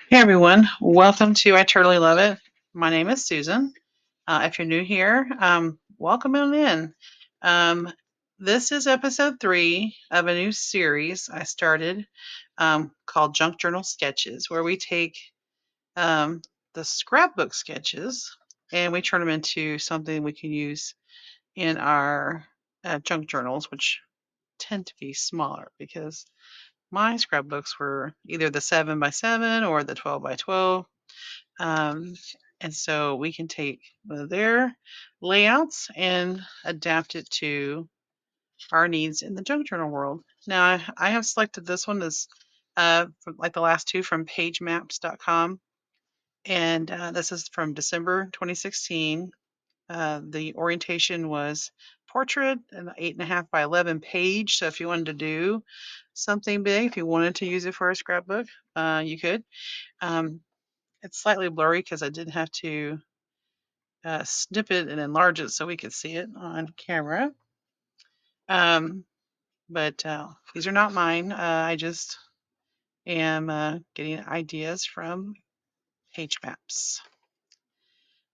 Hey everyone, welcome to I Totally Love It. My name is Susan. If you're new here, welcome on in. Um, this is episode 3 of a new series I started called Junk Journal Sketches, where we take um, the scrapbook sketches and we turn them into something we can use in our junk journals, which tend to be smaller because my scrapbooks were either the 7 by 7 or the 12 by 12. Um, and so we can take one of their layouts and adapt it to our needs in the junk journal world. Now, I have selected this one as from, like the last two from pagemaps.com. And this is from December 2016. The orientation was portrait, an 8.5 by 11 page. So if you wanted to do something big, if you wanted to use it for a scrapbook, you could. Um, it's slightly blurry because I did have to snip it and enlarge it so we could see it on camera. Um, but these are not mine. I just am getting ideas from Page Maps.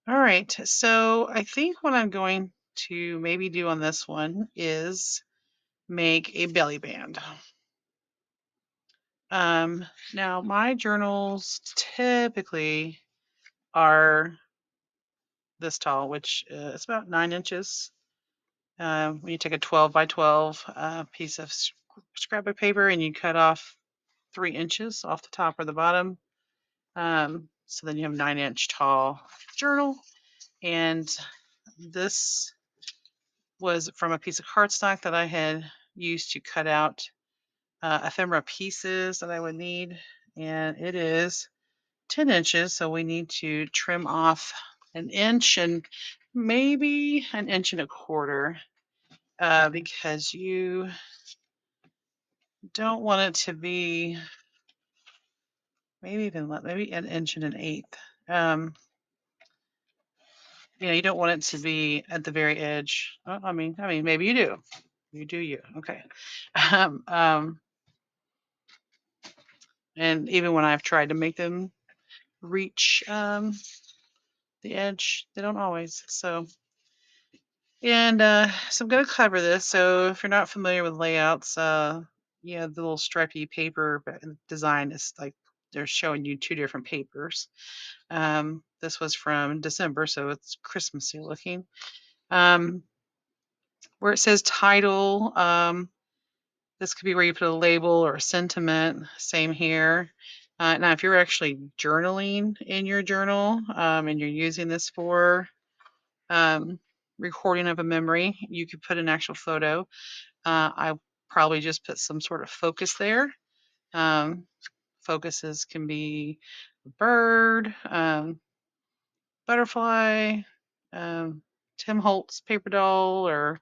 All right, so I think what I'm going to maybe do on this one is make a belly band. Now, my journals typically are this tall, which is about 9 inches. When you take a 12 by 12 piece of scrapbook paper and you cut off 3 inches off the top or the bottom, so then you have 9-inch tall journal. And this was from a piece of cardstock that I had used to cut out ephemera pieces that I would need, and it is 10 inches, so we need to trim off 1 inch and maybe 1.25 inches because you don't want it to be maybe 1.125 inches. You don't want it to be at the very edge. Oh, I mean, maybe you do. You do you. Okay. Um, um, and even when I've tried to make them reach the edge, they don't always. So, so I'm gonna cover this. So if you're not familiar with layouts, the little stripy paper design is like they're showing you two different papers. This was from December, so it's Christmassy looking. Um, where it says title, this could be where you put a label or a sentiment. Same here. Now, if you're actually journaling in your journal and you're using this for um, recording of a memory, you could put an actual photo. I probably just put some sort of focus there. Focuses can be a bird, butterfly, um, Tim Holtz paper doll or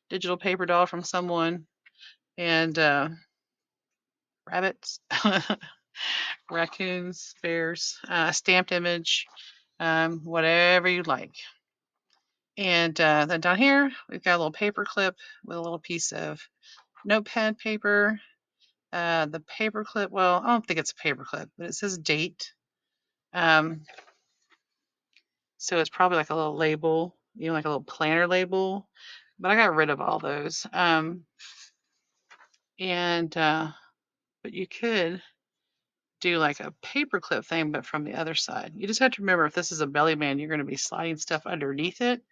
digital paper doll from someone, and rabbits, raccoons, bears, stamped image, whatever you like. And then down here, we've got a little paper clip with a little piece of notepad paper. The paper clip, well, I don't think it's a paper clip, but it says date. Um, so it's probably like a little label, like a little planner label. But I got rid of all those. But you could do like a paperclip thing, but from the other side. You just have to remember if this is a belly band, you're going to be sliding stuff underneath it.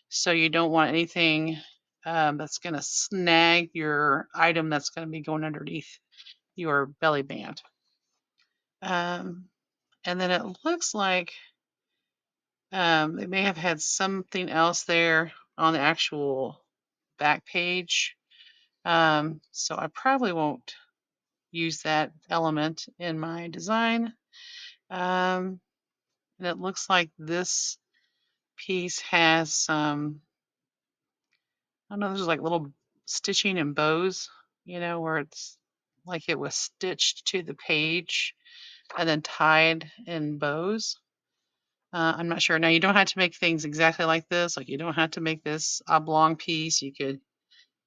So you don't want anything that's going to snag your item that's going to be going underneath your belly band. And then it looks like they may have had something else there on the actual back page. So I probably won't use that element in my design. And it looks like this piece has some, I don't know, there's like little stitching and bows, where it's like it was stitched to the page and then tied in bows. I'm not sure. Now, you don't have to make things exactly like this. Like, you don't have to make this oblong piece. You could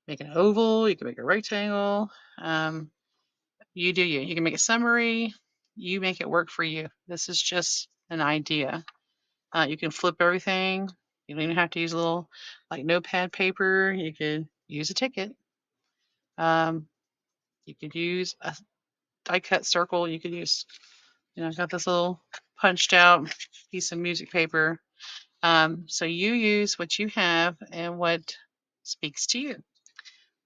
make an oval. You could make a rectangle. You do you. You can make a summary. You make it work for you. This is just an idea. You can flip everything. You don't even have to use a little like notepad paper. You could use a ticket. You could use a die cut circle. You could use, I've got this little punched out piece of music paper. So you use what you have and what speaks to you.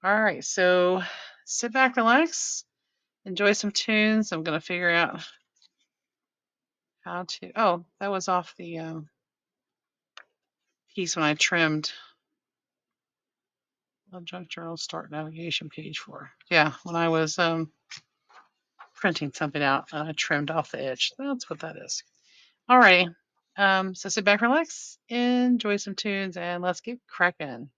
All right, so sit back, relax, enjoy some tunes. I'm going to figure out how to. Oh, that was off the piece when I trimmed Junk Journal Start Navigation page for. Yeah, when I was printing something out and I trimmed off the edge. That's what that is. All righty. So sit back, relax, enjoy some tunes, and let's get cracking.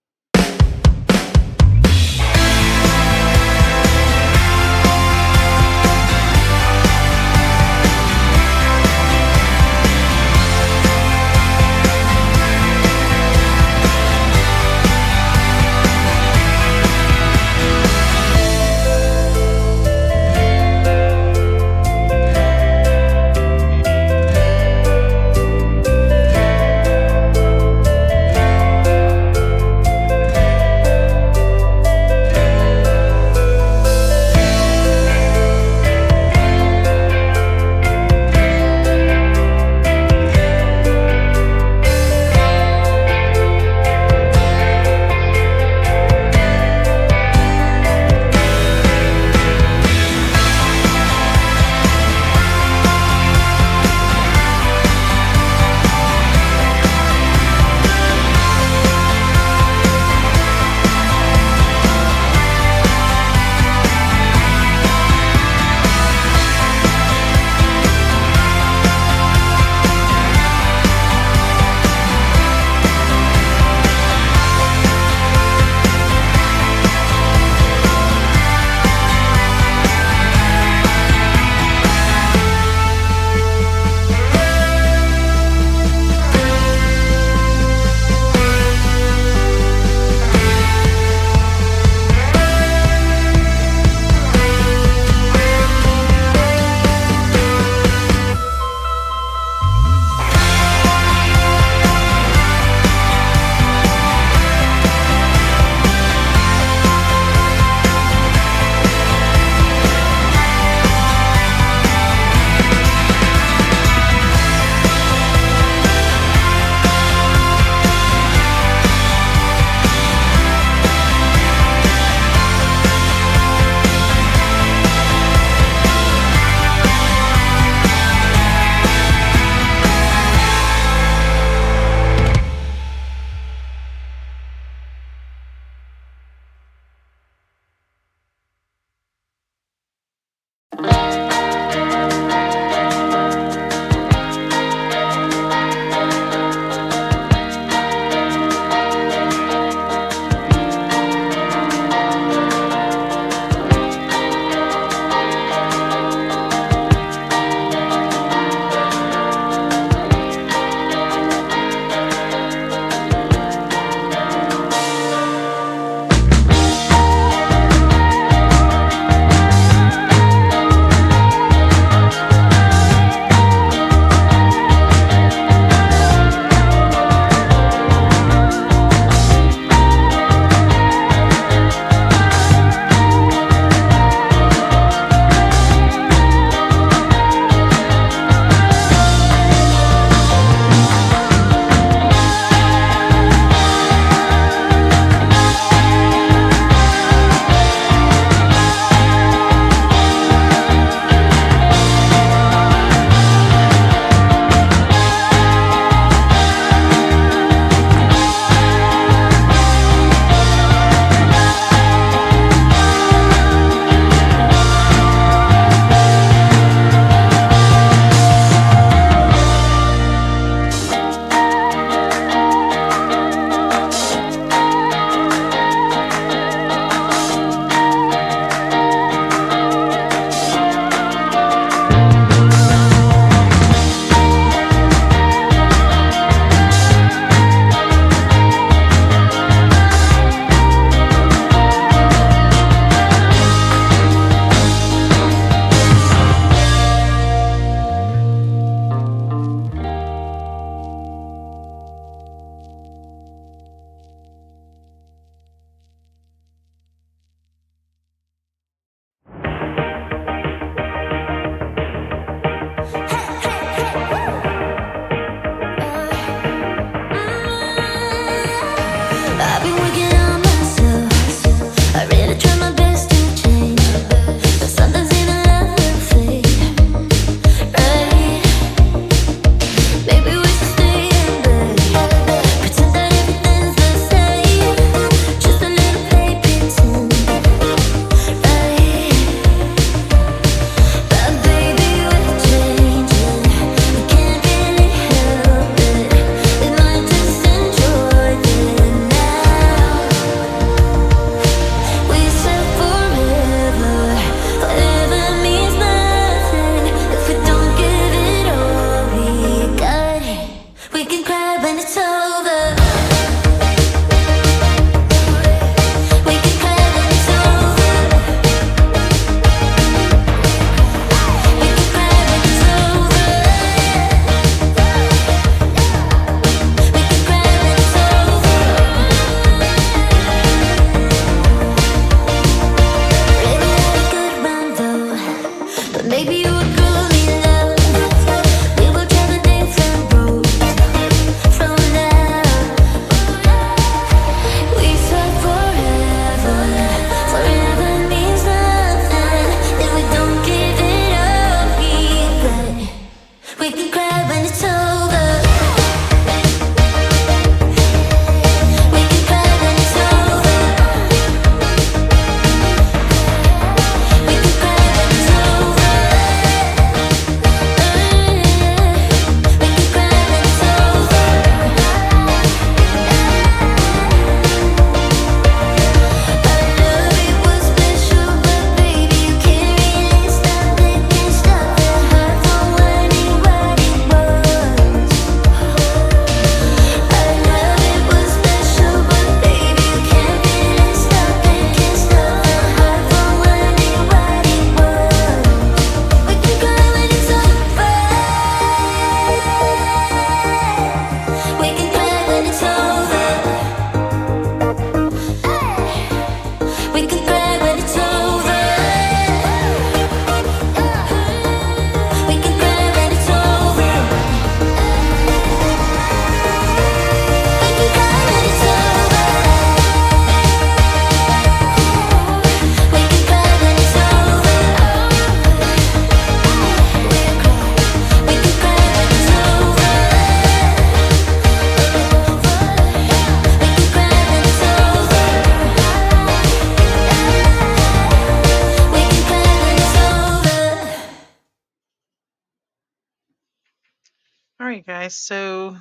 right, guys. So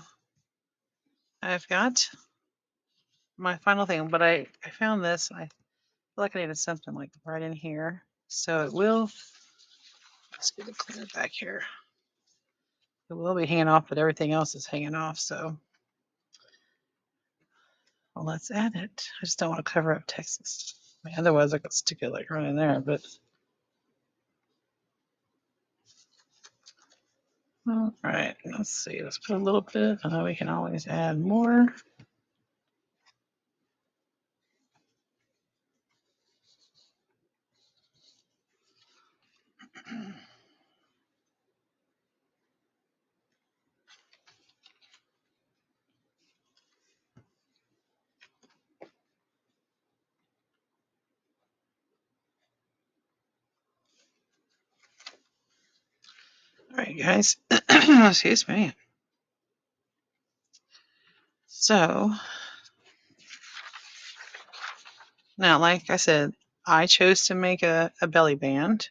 I've got my final thing, but I found this. I feel like I needed something like right in here. So it will, let's get it clear back here. It will be hanging off, but everything else is hanging off. So well, let's add it. I just don't want to cover up Texas. I mean, otherwise, I could stick it like right in there. But all right, let's see. Let's put a little bit. We can always add more. All right, guys. Excuse me. So now, like I said, I chose to make a belly band.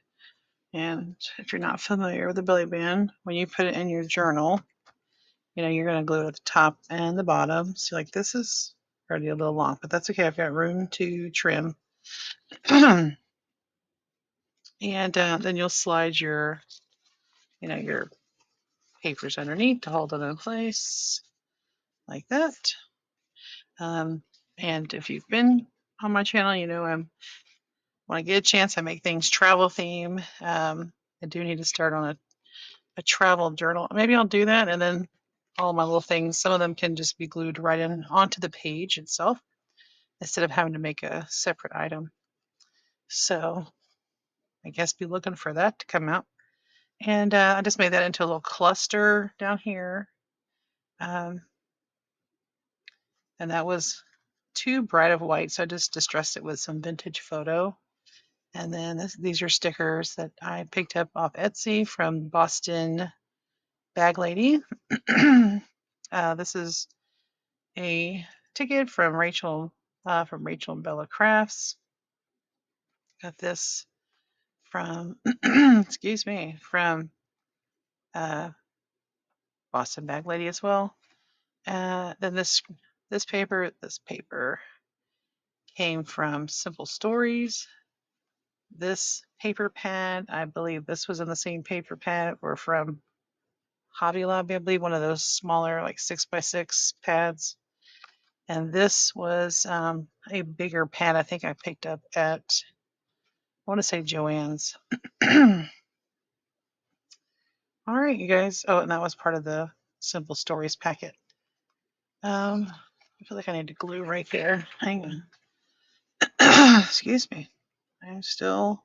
And if you're not familiar with the belly band, when you put it in your journal, you're going to glue it at the top and the bottom. See, like this is already a little long, but that's okay. I've got room to trim. And then you'll slide your papers underneath to hold it in place like that. And if you've been on my channel, when I get a chance, I make things travel theme. I do need to start on a travel journal. Maybe I'll do that, and then all my little things, some of them can just be glued right in onto the page itself instead of having to make a separate item. So I guess be looking for that to come out. And I just made that into a little cluster down here. And that was too bright of white, so I just distressed it with some vintage photo. And then these are stickers that I picked up off Etsy from Boston Bag Lady. This is a ticket from Rachel and Bella Crafts. Got this from excuse me, from Boston Bag Lady as well. Then this paper came from Simple Stories. This paper pad, I believe this was in the same paper pad, or from Hobby Lobby, I believe, one of those smaller like 6x6 pads. And this was a bigger pad I think I picked up at, I want to say Joann's. All right, you guys. Oh, and that was part of the Simple Stories packet. I feel like I need to glue right there. Hang on. Excuse me. I'm still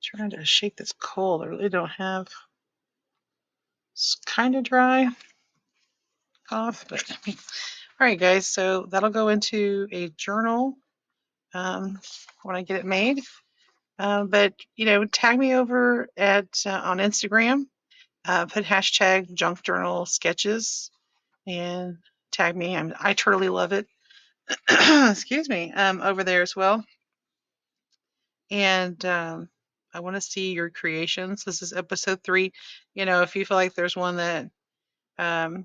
trying to shake this cold. I really don't have. It's kind of dry cough, but all right, guys. So that'll go into a journal when I get it made. But tag me over at on Instagram. Put hashtag junk journal sketches and tag me. I totally love it. Excuse me. Over there as well. And I want to see your creations. This is episode 3. If you feel like there's one that I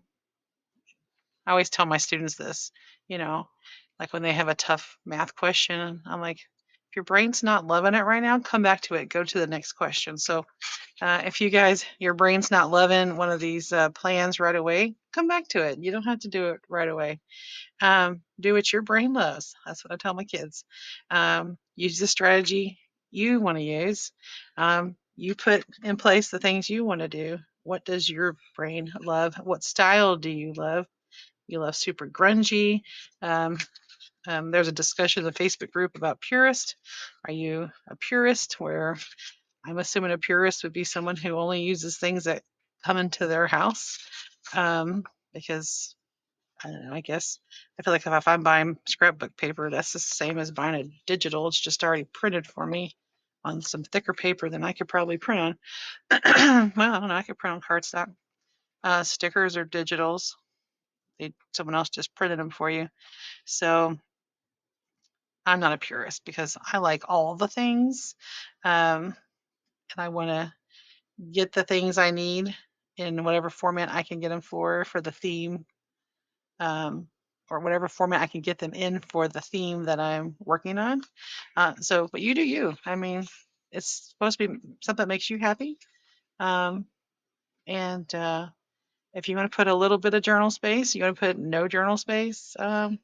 always tell my students this, like when they have a tough math question, I'm like, if your brain's not loving it right now, come back to it. Go to the next question. So if you guys, your brain's not loving one of these plans right away, come back to it. You don't have to do it right away. Do what your brain loves. That's what I tell my kids. Use the strategy you want to use. You put in place the things you want to do. What does your brain love? What style do you love? You love super grungy. There's a discussion in the Facebook group about purist. Are you a purist? Where I'm assuming a purist would be someone who only uses things that come into their house. Because I don't know, I guess I feel like if I'm buying scrapbook paper, that's the same as buying a digital. It's just already printed for me on some thicker paper than I could probably print on. Well, I don't know. I could print on cardstock. Stickers or digitals. Someone else just printed them for you. So I'm not a purist because I like all the things. And I want to get the things I need in whatever format I can get them for the theme, or whatever format I can get them in for the theme that I'm working on. But you do you. I mean, it's supposed to be something that makes you happy. Um, and if you want to put a little bit of journal space, you want to put no journal space, on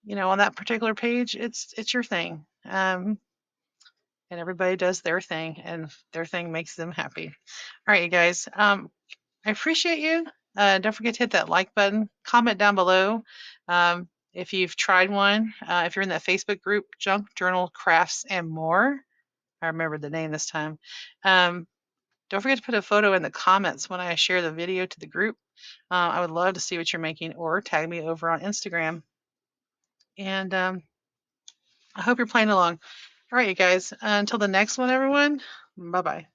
that particular page, it's your thing. And everybody does their thing, and their thing makes them happy. All right, you guys. I appreciate you. Don't forget to hit that like button. Comment down below if you've tried one. If you're in that Facebook group, Junk Journal Crafts and More. I remembered the name this time. Don't forget to put a photo in the comments when I share the video to the group. I would love to see what you're making, or tag me over on Instagram. And I hope you're playing along. All right, you guys. Until the next one, everyone. Bye bye.